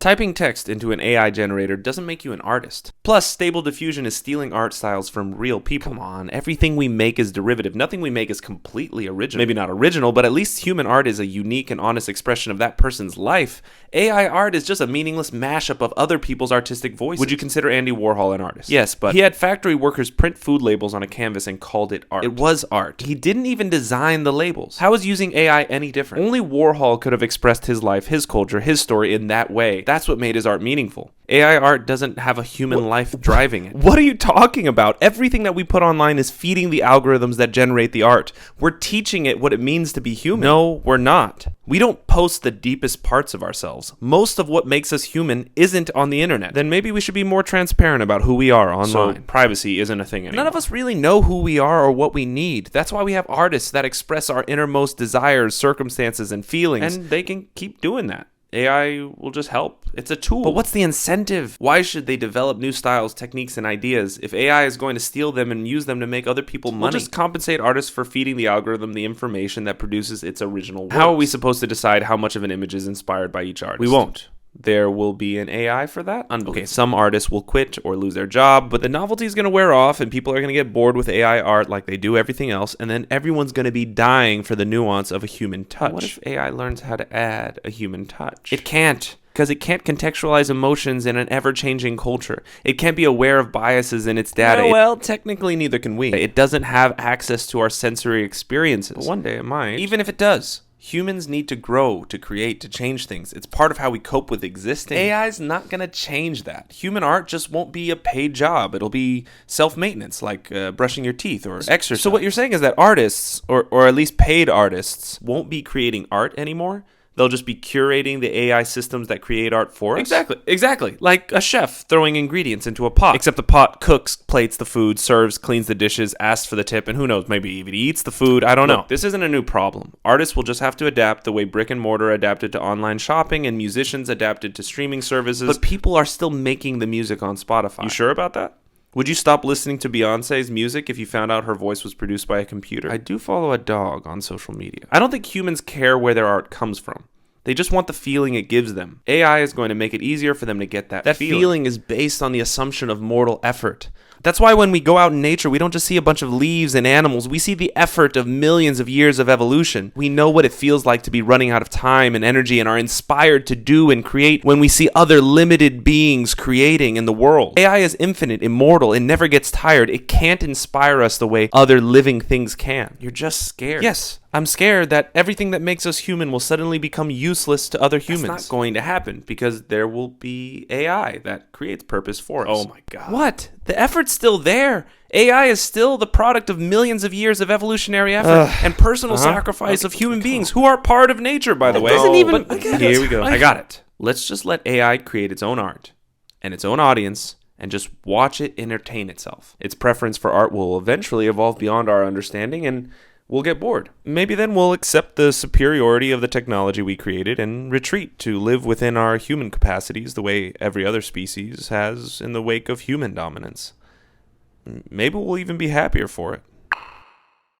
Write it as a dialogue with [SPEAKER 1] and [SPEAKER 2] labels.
[SPEAKER 1] Typing text into an AI generator doesn't make you an artist. Plus, Stable Diffusion is stealing art styles from real people. Come on, everything we make is derivative. Nothing we make is completely original. Maybe not original, but at least human art is a unique and honest expression of that person's life. AI art is just a meaningless mashup of other people's artistic voices. Would you consider Andy Warhol an artist? Yes, but he had factory workers print food labels on a canvas and called it art. It was art. He didn't even design the labels. How is using AI any different? Only Warhol could have expressed his life, his culture, his story in that way. That's what made his art meaningful. AI art doesn't have a human life driving it. What are you talking about? Everything that we put online is feeding the algorithms that generate the art. We're teaching it what it means to be human. No, we're not. We don't post the deepest parts of ourselves. Most of what makes us human isn't on the internet. Then maybe we should be more transparent about who we are online. So privacy isn't a thing anymore. None of us really know who we are or what we need. That's why we have artists that express our innermost desires, circumstances, and feelings. And they can keep doing that. AI will just help. It's a tool. But what's the incentive? Why should they develop new styles, techniques, and ideas if AI is going to steal them and use them to make other people money? We'll just compensate artists for feeding the algorithm the information that produces its original works. How are we supposed to decide how much of an image is inspired by each artist? We won't. There will be an AI for that? Okay, some artists will quit or lose their job, but the novelty is going to wear off and people are going to get bored with AI art like they do everything else, and then everyone's going to be dying for the nuance of a human touch. What if AI learns how to add a human touch? It can't. Because it can't contextualize emotions in an ever-changing culture. It can't be aware of biases in its data. Well, technically neither can we. It doesn't have access to our sensory experiences. But one day it might. Even if it does. Humans need to grow, to create, to change things. It's part of how we cope with existing. AI's not going to change that. Human art just won't be a paid job. It'll be self-maintenance, like brushing your teeth or exercise. So what you're saying is that artists, or at least paid artists, won't be creating art anymore? They'll just be curating the AI systems that create art for us? Exactly. Like a chef throwing ingredients into a pot. Except the pot cooks, plates the food, serves, cleans the dishes, asks for the tip, and who knows, maybe even eats the food. I don't know. This isn't a new problem. Artists will just have to adapt the way brick and mortar adapted to online shopping and musicians adapted to streaming services. But people are still making the music on Spotify. You sure about that? Would you stop listening to Beyonce's music if you found out her voice was produced by a computer? I do follow a dog on social media. I don't think humans care where their art comes from. They just want the feeling it gives them. AI is going to make it easier for them to get that feeling. That feeling is based on the assumption of mortal effort. That's why when we go out in nature, we don't just see a bunch of leaves and animals. We see the effort of millions of years of evolution. We know what it feels like to be running out of time and energy and are inspired to do and create when we see other limited beings creating in the world. AI is infinite, immortal, it never gets tired. It can't inspire us the way other living things can. You're just scared. Yes. I'm scared that everything that makes us human will suddenly become useless to other humans. That's not going to happen because there will be AI that creates purpose for us. Oh my God. What? The effort's still there. AI is still the product of millions of years of evolutionary effort and personal sacrifice of human beings who are part of nature, by the way. Here we go. I got it. Let's just let AI create its own art and its own audience and just watch it entertain itself. Its preference for art will eventually evolve beyond our understanding and we'll get bored. Maybe then we'll accept the superiority of the technology we created and retreat to live within our human capacities the way every other species has in the wake of human dominance. Maybe we'll even be happier for it.